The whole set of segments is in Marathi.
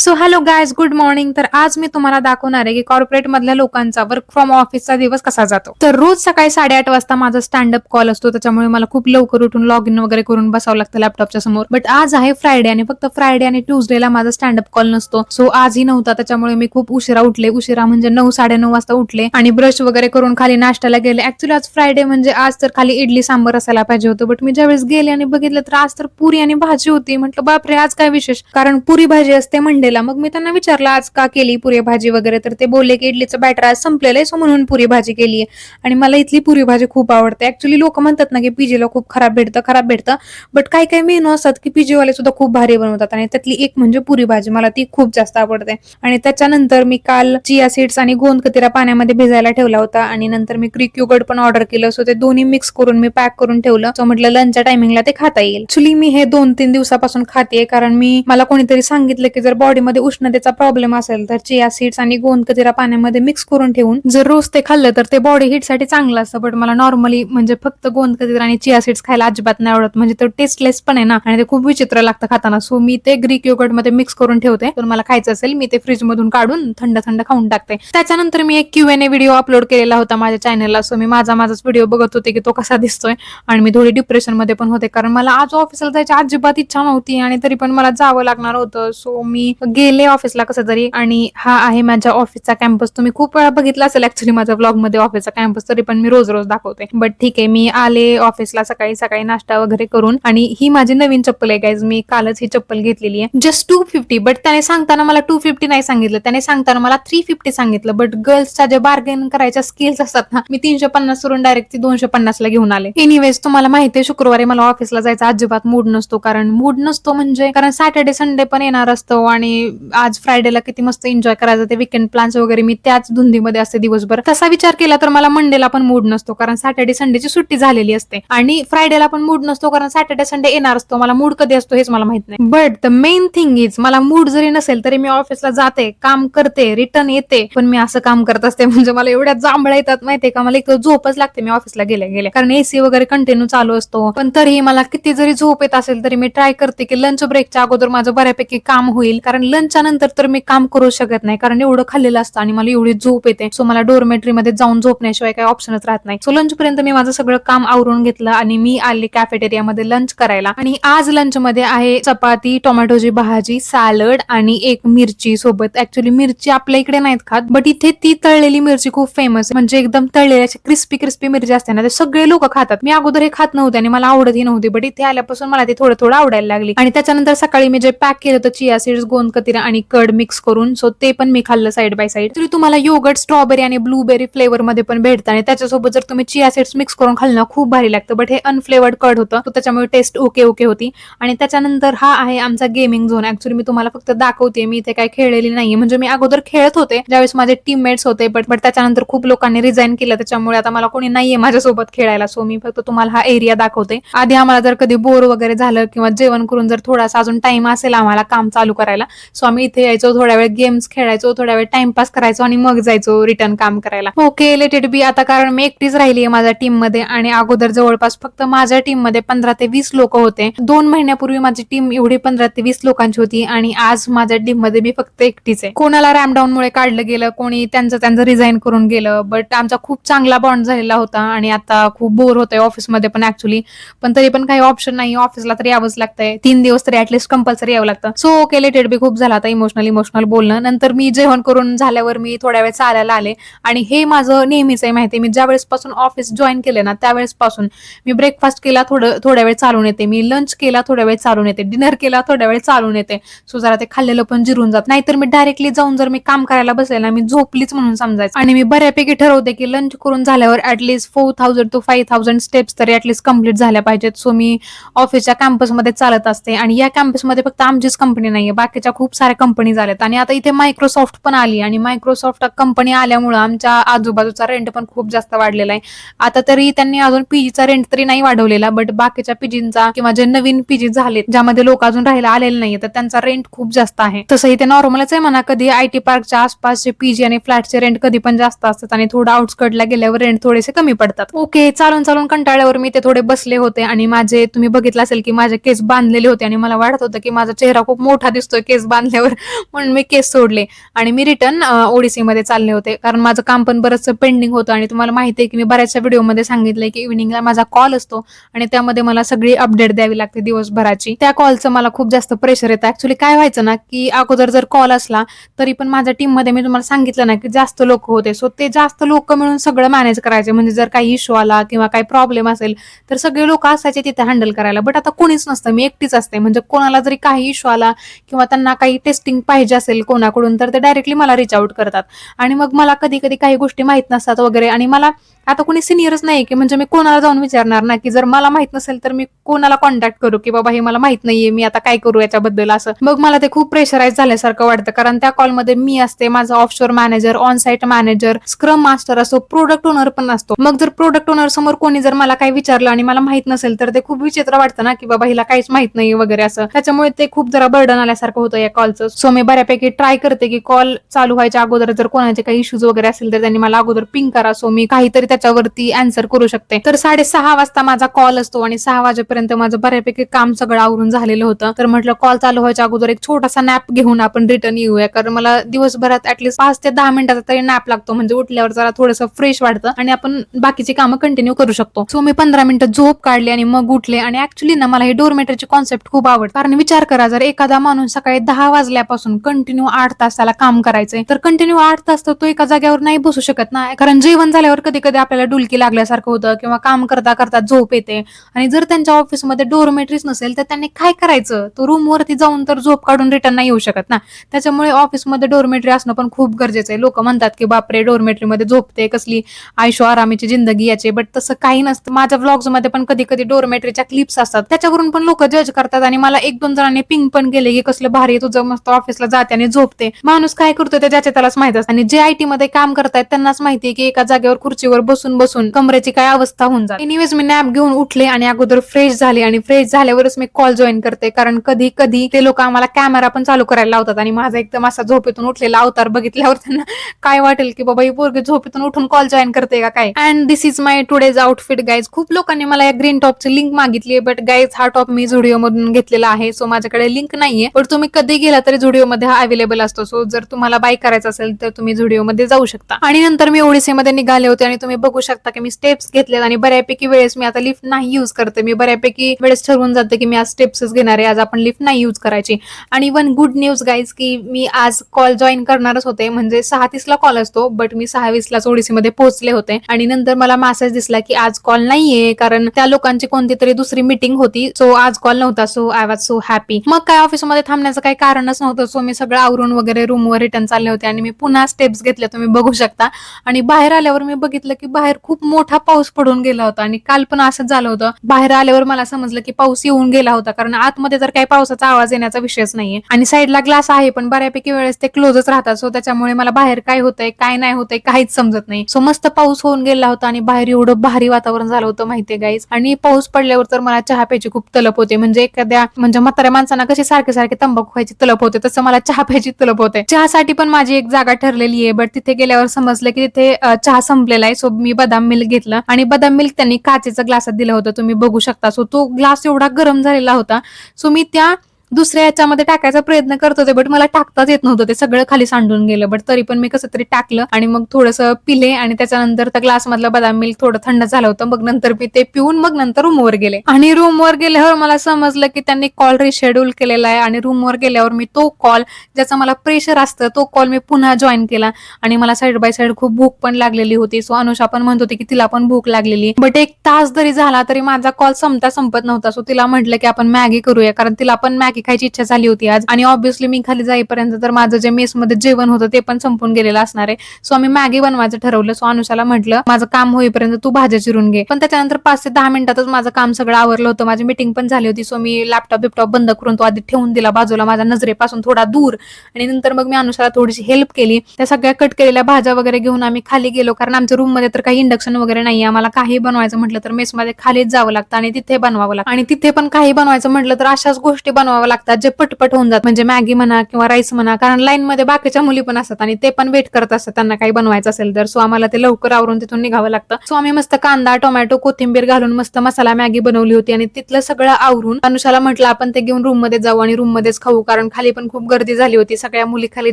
So hello guys, good morning. तर आज मी तुम्हाला दाखवणार आहे की कॉर्पोरेट मधल्या लोकांचा वर्क फ्रॉम ऑफिसचा दिवस कसा जातो. तर रोज सकाळी 8:30 वाजता माझा स्टँडअप कॉल असतो, त्याच्यामुळे मला खूप लवकर उठून लॉग इन वगैरे करून बसावं लागतं लॅपटॉपच्या समोर. बट आज आहे फ्रायडे आणि फक्त फ्रायडे आणि ट्यूजडेला माझा स्टँडअप कॉल नसतो. सो आजही नव्हता, त्याच्यामुळे मी खूप उशिरा उठले. उशिरा म्हणजे 9-9:30 वाजता उठले आणि ब्रश वगैरे करून खाली नाश्त्याला गेले. ऍक्च्युली आज फ्रायडे म्हणजे आज तर खाली इडली सांबर असायला पाहिजे होतं, बट मी ज्यावेळेस गेले आणि बघितलं तर आज तर पुरी आणि भाजी होती. म्हटलं बापरे, आज काय विशेष, कारण पुरी भाजी असते मंडेला. मग मी त्यांना विचारलं आज का केली पुरी भाजी वगैरे, तर ते बोलले की इडलीचं बॅटर आज संपलेलं आहे, सो म्हणून पुरी भाजी केली आहे. आणि मला इथली पुरी भाजी खूप आवडते. ऍक्च्युली लोक म्हणतात ना की पीजीला खूप खराब भेटतं, बट काही काही मेनू असतात की पीजी वाले सुद्धा खूप भारी बनवतात, आणि त्यातली एक म्हणजे पुरी भाजी, मला ती खूप जास्त आवडते. आणि त्याच्यानंतर मी काल चिया सीड्स आणि गोंद कतिरा पाण्यामध्ये भिजायला ठेवला होता, आणि नंतर मी ग्रीक योगर्ट पण ऑर्डर केलं. सो ते दोन्ही मिक्स करून मी पॅक करून ठेवलं. सो म्हटलं लंचच्या टायमिंगला ते खाता येईल. ऍक्च्युली मी हे 2-3 दिवसापासून खाते, कारण मला कोणीतरी सांगितलं की जर बॉडीमध्ये उष्णतेचा प्रॉब्लेम असेल तर चिया सीड्स आणि गोंद कतिरा पाण्यामध्ये मिक्स करून ठेवून जर रोज ते खाल्लं तर ते बॉडी हीट साठी चांगलं असतं. बट मला नॉर्मली म्हणजे फक्त गोंद कतिरा आणि चिया सीड्स खायला अजिबात नाही आवडत, म्हणजे तो टेस्टलेस पण आहे ना, आणि ते खूप विचित्र लागतं खाताना. सो मी ते ग्रीक योगर्ट मध्ये मिक्स करून ठेवते. तर मला खायचं असेल मी ते फ्रीज मधून काढून थंड थंड खाऊन टाकते. त्याच्यानंतर मी एक Q&A व्हिडिओ अपलोड केलेला होता माझ्या चॅनलला. सो मी माझाच व्हिडिओ बघत होते की तो कसा दिसतोय, आणि मी थोडी डिप्रेशन मध्ये पण होते, कारण मला आज ऑफिसला जायची अजिबात इच्छा नव्हती आणि तरी पण मला जावं लागणार होतं. सो मी गेले ऑफिसला कसं तरी, आणि हा आहे माझ्या ऑफिसचा कॅम्पस. तुम्ही खूप वेळा बघितला असेल ऍक्च्युली माझ्या ब्लॉग मध्ये ऑफिसचा कॅम्पस, तरी पण मी रोज दाखवते. बट ठीक आहे, मी आले ऑफिसला सकाळी सकाळी नाश्ता वगैरे करून, आणि ही माझी नवीन चप्पल आहे गाईज. मी कालच ही चप्पल घेतलेली आहे, जस्ट 250. बट त्याने सांगताना मला 250 नाही सांगितलं, त्याने सांगताना मला 350 सांगितलं. बट गर्ल्सच्या जे बार्गेन करायच्या स्किल्स असतात ना, मी 350 वरून डायरेक्ट ती 250 ला घेऊन आले. एनिवेज, तुम्हाला माहिती आहे शुक्रवारी मला ऑफिसला जायचा अजिबात मूड नसतो. कारण सॅटर्डे संडे पण येणार असतो, आणि आज फ्रायडेला किती मस्त एन्जॉय करायचं ते वीकेंड प्लॅन्स वगैरे, मी त्याच धुंदीमध्ये असते दिवसभर. तसा विचार केला तर मला मंडेला पण मूड नसतो, कारण सॅटर्डे संडेची सुट्टी झालेली असते, आणि फ्रायडेला पण मूड नसतो, कारण सॅटर्डे संडे येणार असतो. मला मूड कधी असतो हेच मला माहित नाही. But the main thing is, मला मूड जरी नसेल तरी मी ऑफिसला जाते, काम करते, रिटर्न येते. पण मी असं काम करत असते म्हणजे मला एवढ्या जांभळ्या येतात माहितीये का, मला एक झोपच लागते मी ऑफिसला गेल्या, कारण एसी वगैरे कंटिन्यू चालू असतो. पण तरीही मला किती जरी झोप येत असेल तरी मी ट्राय करते की लंच ब्रेकच्या अगोदर माझं बऱ्यापैकी काम होईल, कारण लंचच्या नंतर तर मी काम करू शकत नाही, कारण एवढं खाल्लेलं असतं आणि मला एवढी झोप येते. सो मला डोरमेटरीमध्ये जाऊन झोपण्याशिवाय काही ऑप्शनच राहत नाही. सो लंच पर्यंत मी माझं सगळं काम आवरून घेतलं आणि मी आले कॅफेटेरियामध्ये लंच करायला. आणि आज लंच मध्ये आहे चपाती, टोमॅटोची भाजी, सॅलड आणि एक मिरची सोबत. ऍक्च्युली मिरची आपल्या इकडे नाहीत खात, बट इथे ती तळलेली मिरची खूप फेमस आहे, म्हणजे एकदम तळलेली क्रिस्पी मिरची असते ना, ते सगळे लोक खातात. मी अगोदर हे खात नव्हते आणि मला आवडतही नव्हती, बट इथे आल्यापासून मला ते थोडं आवडायला लागली. आणि त्याच्यानंतर सकाळी मी जे पॅक केलं होतं चिया सीड्स, गोंद कतिरा आणि कर्ड मिक्स करून, सो ते पण मी खाल्लं साईड बाय साईड. तरी तुम्हाला योगर्ट स्ट्रॉबेरी आणि ब्लूबेरी फ्लेवर मध्ये पण भेटतं, आणि त्याच्यासोबत जर तुम्ही चिया सीड्स मिक्स करून खाल्लं ना, खूप भारी लागतं. बट हे अनफ्लेवर्ड कर्ड होतं, तो त्याच्यामुळे टेस्ट ओके होती. आणि त्याच्यानंतर हा आहे आमचा गेमिंग झोन. ऍक्च्युली मी तुम्हाला फक्त दाखवते, मी इथे काय खेळलेली नाहीये. म्हणजे मी अगोदर खेळत होते ज्यावेळेस माझे टीममेट्स होते, बट त्याच्यानंतर खूप लोकांनी रिझाईन केलं, त्याच्यामुळे आता मला कोणी नाहीये माझ्यासोबत खेळायला. सो मी फक्त तुम्हाला हा एरिया दाखवते. आधी आम्हाला जर कधी बोर वगैरे झालं किंवा जेवण करून जर थोडासा अजून टाइम असेल आम्हाला काम चालू करायला, सो आम्ही इथे यायचो, थोड्या वेळ गेम्स खेळायचो, थोड्या वेळ टाइमपास करायचो आणि मग जायचो रिटर्न काम करायला. Okay, let it be. आता कारण मी एकटीच राहिली आहे माझ्या टीम मध्ये, आणि अगोदर जवळपास फक्त माझ्या टीम मध्ये 15 ते 20 लोक होते. 2 महिन्यापूर्वी माझी टीम एवढी 15 ते 20 लोकांची होती, आणि आज माझ्या टीम मध्ये मी फक्त एकटीच आहे. कोणाला रॅम डाऊन मुळे काढलं गेलं, कोणी त्यांचं रिझाईन करून गेलं, बट आमचा खूप चांगला बॉन्ड झालेला होता. आणि आता खूप बोर होतंय ऑफिसमध्ये पण ऍक्च्युली, पण तरी पण काही ऑप्शन नाही, ऑफिसला तरी यावंच लागतंय. 3 दिवस तरी ऍटलीस्ट कंपल्सरी यावं लागतं. So okay, let it be. खूप झाला आता इमोशनल बोलणं. नंतर मी जेवण करून झाल्यावर मी थोड्या वेळ चालायला आले, आणि हे माझं नेहमीच आहे माहिती. मी ज्या वेळेस पासून ऑफिस जॉईन केले ना, त्यावेळेस पासून मी ब्रेकफास्ट केला, थोड्या वेळ चालून येते, मी लंच केला, थोड्या वेळ चालून येते, डिनर केला, थोड्या वेळ चालून येते. सो जरा ते खाल्लेलं पण जिरून जात. नाहीतर मी डायरेक्टली जाऊन जर मी काम करायला बसले ना, मी झोपलीच म्हणून समजायचं. आणि मी बऱ्यापैकी ठरवते की लंच करून झाल्यावर ऍटलीस्ट 4000 to 5000 स्टेप्स तरी ऍटलीस्ट कम्प्लीट झाल्या पाहिजेत. सो मी ऑफिसच्या कॅम्पसमध्ये चालत असते, आणि या कॅम्पसमध्ये फक्त आमचीच कंपनी नाहीये, बाकीच्या खूप साऱ्या कंपनी झाल्यात. आणि आता इथे मायक्रोसॉफ्ट पण आली, आणि मायक्रोसॉफ्ट कंपनी आल्यामुळे आमच्या आजूबाजूचा रेंट पण खूप जास्त वाढलेला आहे. आता तरी त्यांनी अजून पीजीचा रेंट तरी नाही वाढवलेला, बट बाकीच्या पीजींचा किंवा जे नवीन पीजी झालेत ज्यामध्ये लोक अजून राहायला आलेले नाहीये, तर त्यांचा रेंट खूप जास्त आहे. तसं इथे नॉर्मलच आहे म्हणा, कधी आयटी पार्कच्या आसपासचे पीजी आणि फ्लॅटचे रेंट कधी पण जास्त असतात, आणि थोडं आउटस्कटला गेल्यावर रेंट थोडेसे कमी पडतात. ओके, चालून कंटाळल्यावर मी ते थोडे बसले होते, आणि माझे तुम्ही बघितलं असेल की माझे केस बांधलेले होते, आणि मला वाटत होतं की माझा चेहरा खूप मोठा दिसतोय केस बांधल्यावर म्हणून मी केस सोडले आणि मी रिटर्न ओडिसीमध्ये चालले होते, कारण माझं काम पण बरंच पेंडिंग होतं. आणि तुम्हाला माहिती आहे की मी बऱ्याचशा व्हिडिओमध्ये सांगितलंय की इव्हिनिंगला माझा कॉल असतो आणि त्यामध्ये मला सगळी अपडेट द्यावी लागते दिवसभराची. त्या कॉलचं मला खूप जास्त प्रेशर येतं. ऍक्च्युली काय व्हायचं ना की अगोदर जर कॉल असला तरी पण माझ्या टीममध्ये मी तुम्हाला सांगितलं ना की जास्त लोक होते, सो ते जास्त लोक मिळून सगळं मॅनेज करायचे. म्हणजे जर काही इश्यू आला किंवा काही प्रॉब्लेम असेल तर सगळे लोक असायचे तिथे हँडल करायला. बट आता कोणीच नसतं, मी एकटीच असते. म्हणजे कोणाला जरी काही इश्यू आला किंवा त्यांना काही टेस्टिंग पाहिजे असेल कोणाकडून तर ते डायरेक्टली मला रिच आउट करतात. आणि मग मला कधी कधी काही गोष्टी माहित नसतात वगैरे, आणि मला आता कोणी सिनियरच नाही की म्हणजे मी कोणाला जाऊन विचारणार ना, की जर मला माहित नसेल तर मी कोणाला कॉन्टॅक्ट करू की बाबा हे मला माहित नाहीये, मी आता काय करू याच्याबद्दल. असं मग मला ते खूप प्रेशराईज झाल्यासारखं वाटतं, कारण त्या कॉलमध्ये मी असते, माझा offshore manager, on site manager, scrum master असतो, प्रोडक्ट ओनर पण असतो. मग जर प्रोडक्ट ओनर समोर कोणी जर मला काही विचारलं आणि मला माहित नसेल तर ते खूप विचित्र वाटतं ना, की बाबा हिला काहीच माहित नाही वगैरे असं. त्याच्यामुळे ते खूप जरा बर्डन आल्यासारखं होतं या कॉलचं. सो मी बऱ्यापैकी ट्राय करते की कॉल चालू व्हायच्या अगोदर जर कोणाचे काही इश्यूज वगैरे असेल तर त्यांनी मला अगोदर पिंग करा, सो मी काहीतरी त्याच्यावरती आन्सर करू शकते. तर 6:30 वाजता माझा कॉल असतो आणि 6 वाजेपर्यंत माझं बऱ्यापैकी काम सगळं आवरून झालेलं होतं. तर म्हटलं कॉल चालू व्हायच्या अगोदर एक छोटासा नॅप घेऊन आपण रिटर्न येऊया, कारण मला दिवसभरात ऍटलीस्ट 5 ते 10 मिनिटाचा तरी नॅप लागतो. म्हणजे उठल्यावर जरा थोडंसं फ्रेश वाटतं आणि आपण बाकीची कामं कंटिन्यू करू शकतो. सो मी 15 मिनिटं झोप काढली आणि मग उठले. आणि ऍक्च्युली ना मला ही डोरमेटरची कॉन्सेप्ट खूप आवडते, कारण विचार करा, जर एखादा माणूस सकाळी 10 वाजल्यापासून कंटिन्यू 8 तास त्याला काम करायचंय तर कंटिन्यू 8 तास तर तो एका जागेवर नाही बसू शकत ना, कारण जेवण झाल्यावर कधी कधी आपल्याला डुलकी लागल्यासारखं होतं किंवा काम करता करता झोप येते. आणि जर त्यांच्या ऑफिसमध्ये डोरमेटरीच नसेल तर त्यांनी काय करायचं, तो रूम वरती जाऊन तर झोप काढून रिटर्न नाही येऊ शकत ना. त्याच्यामुळे ऑफिसमध्ये डोरमेटरी असणं पण खूप गरजेचं आहे. लोक म्हणतात की बापरे डोरमेटरीमध्ये झोपते, कसली आयशो आरामीची जिंदगी याची, बट तसं काही नसतं. माझ्या व्लॉग्स मध्ये पण कधी कधी डोरमेटरीच्या क्लिप्स असतात, त्याच्यावरून पण लोक जज करतात. आणि मला 1-2 जणांनी पिंग पण केले की कसलं भारी तुझं, मस्त ऑफिसला जाते आणि झोपते. माणूस काय करतो ते ज्याच्या त्यालाच माहित असतं. आणि जे आयटी मध्ये काम करतायत त्यांनाच माहिती की एका जागेवर खुर्चीवर बसून बसून कमरेची काय अवस्था होऊन जाते. एनिवेज मी नॅप घेऊन उठले आणि अगोदर फ्रेश झाले आणि फ्रेश झाल्यावरच मी कॉल जॉईन करते, कारण कधी कधी ते लोक आम्हाला कॅमेरा पण चालू करायला लावतात आणि माझा एकदम असा झोपेतून उठलेला अवतार बघितल्यावर त्यांना काय वाटेल की बाबा ही पोरगी झोपेतून उठून कॉल जॉईन करते का काय. And this is my today's outfit guys. खूप लोकांनी मला या ग्रीन टॉपची लिंक मागितली, बट गाईज हा टॉप मी झुडिओ मधून घेतलेला आहे, सो माझ्याकडे लिंक नाहीये. पण तुम्ही कधी गेला तरी झुडिओ मध्ये हा अवेलेबल असतो, सो जर तुम्हाला बाय करायचा असेल तर तुम्ही झुडिओ मध्ये जाऊ शकता. आणि नंतर मी ओडिसीमध्ये निघाले होते आणि तुम्ही बघू शकता की मी स्टेप्स घेतलेत आणि बऱ्यापैकी वेळेस मी आता लिफ्ट नाही यूज करते. मी बऱ्यापैकी वेळेस ठरवून जाते की मी आज स्टेप्सच घेणार आहे, आज आपण लिफ्ट नाही यूज करायची. आणि वन गुड न्यूज गाईज की मी आज कॉल जॉईन करणारच होते, म्हणजे 6:30 कॉल असतो, बट मी 6:20 ओडिसीमध्ये पोहोचले होते. आणि नंतर मला मेसेज दिसला की आज कॉल नाहीये, कारण त्या लोकांची कोणती तरी दुसरी मीटिंग होती, सो आज कॉल नव्हता. So I was so happy. मग काय ऑफिसमध्ये थांबण्याचं काही कारणच नव्हतं, सो मी सगळं आवरून वगैरे रूमवर रिटर्न चालले होते आणि मी पुन्हा स्टेप्स घेतले, तुम्ही बघू शकता. आणि बाहेर आल्यावर मी बघितलं की बाहेर खूप मोठा पाऊस पडून गेला होता. आणि काल पण असंच झालं होतं, बाहेर आल्यावर मला समजलं की पाऊस येऊन गेला होता, कारण आतमध्ये तर काही पावसाचा आवाज येण्याचा विषयच नाहीये. आणि साईडला ग्लास आहे पण बऱ्यापैकी वेळेस ते क्लोजच राहतात, सो त्याच्यामुळे मला बाहेर काय होतंय काय नाही होतंय काहीच समजत नाही. सो मस्त पाऊस होऊन गेला होता आणि बाहेर एवढं भारी वातावरण झालं होतं माहितीये गाईज. आणि पाऊस पडल्यावर तर मला चहा प्यायची खूप तलप होते, म्हणजे एखाद्या म्हणजे म्हाताऱ्या माणसांना कशी सारखे सारखे तंबाखू खायची तलप होते, तसं मला चहा प्यायची तलप होते. चहासाठी पण माझी एक जागा ठरलेली आहे, बट तिथे गेल्यावर समजलं की तिथे चहा संपलेला आहे. सो मी बदाम मिल्क घेतलं आणि बदाम मिल्क त्यांनी काचेच्या ग्लासात दिलं होतं, तुम्ही बघू शकता. सो तो ग्लास एवढा गरम झालेला होता, सो मी त्या दुसऱ्या याच्यामध्ये टाकायचा प्रयत्न करत होते, बट मला टाकताच येत नव्हतं, ते सगळं खाली सांडून गेलं. बट तरी पण मी कसं तरी टाकलं आणि मग थोडंसं पिले आणि त्याच्यानंतर त्या ग्लास मधलं बदाम मिल्क थोडं थंड झालं होतं. मग नंतर मी ते पिऊन मग नंतर रूमवर गेले. आणि रूमवर गेल्यावर मला समजलं की त्यांनी कॉल रिशेड्यूल केलेला आहे. आणि रूमवर गेल्यावर मी तो कॉल ज्याचा मला प्रेशर असतं तो कॉल मी पुन्हा जॉईन केला. आणि मला साईड बाय साईड खूप भूक पण लागलेली होती, सो अनुषा पण म्हणत होती की तिला पण भूक लागलेली. बट 1 तास जरी झाला तरी माझा कॉल संपत नव्हता. सो तिला म्हटलं की आपण मॅगी करूया, कारण तिला पण मॅगी खायची इच्छा झाली होती आज. आणि ऑब्व्हियसली मी खाली जाईपर्यंत तर माझं जे मेसमध्ये जेवण होतं ते पण संपून गेलेलं असणार आहे. सो आम्ही मॅगी बनवायचं ठरवलं. सो अनुषाला म्हटलं माझं काम होईपर्यंत तू भाज्या चिरून घे. पण त्याच्यानंतर 5 ते 10 मिनिटातच माझं काम सगळं आवरलं होतं, माझी मीटिंग पण झाली होती. सो मी लॅपटॉप बंद करून तो आधी ठेवून दिला बाजूला माझ्या नजरेपासून थोडा दूर. आणि नंतर मग मी अनुषाला थोडीशी हेल्प केली. त्या सगळ्या कट केलेल्या भाज्या वगैरे घेऊन आम्ही खाली गेलो, कारण आमच्या रूम मध्ये तर काही इंडक्शन वगैरे नाही. आम्हाला काही बनवायचं म्हटलं तर मेसमध्ये खालीच जावं लागतं आणि तिथे बनवावं लागतं. आणि तिथे पण काही बनवायचं म्हटलं तर अशाच गोष्टी बनवाव्या करावं लागतात जे पटपट होऊन जातात, म्हणजे मॅगी म्हणा किंवा राईस म्हणा, कारण लाईन मध्ये बाकीच्या मुली पण असतात आणि ते पण वेट करत असतात त्यांना काही बनवायचं असेल तर. सो आम्हाला ते लवकर आवरून तिथून निघावं लागतं. सो आम्ही मस्त कांदा, टोमॅटो, कोथिंबीर घालून मस्त मसाला मॅगी बनवली होती आणि तिथलं सगळं आवरून अनुषाला म्हटलं आपण ते घेऊन रूम मध्ये जाऊ आणि रूम मध्येच खाऊ, कारण खाली पण खूप गर्दी झाली होती, सगळ्या मुली खाली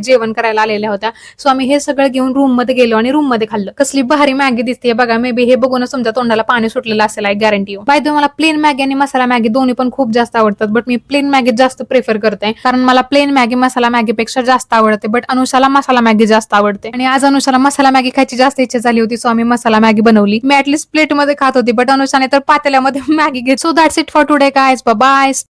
जेवण करायला आलेल्या होत्या. सो आम्ही हे सगळं घेऊन रूम मध्ये गेलो आणि रूम मध्ये खाल्लं. कसली भारी मॅगी दिसते बघा. मे बी हे बघूनच तुमच्या तोंडाला पाणी सुटलेलं असेल, I guarantee. By the way मला प्लेन मॅगी आणि मसाला मॅगी दोन्ही पण खूप जास्त आवडतात, बट मी प्लेन मॅगी जास्त प्रेफर करते, कारण मला प्लेन मॅगी मसाला मॅगी पेक्षा जास्त आवडते. बट अनुषाला मसाला मॅगी जास्त आवडते आणि आज अनुषाला मसाला मॅगी खायची जास्त इच्छा झाली होती. सो आम्ही मसाला मॅगी बनवली. मी ऍटलीस्ट प्लेट मध्ये खात होती, बट अनुषाने तर पातेल्यामध्ये मॅगी घेतली. So that's it for today guys. Bye bye.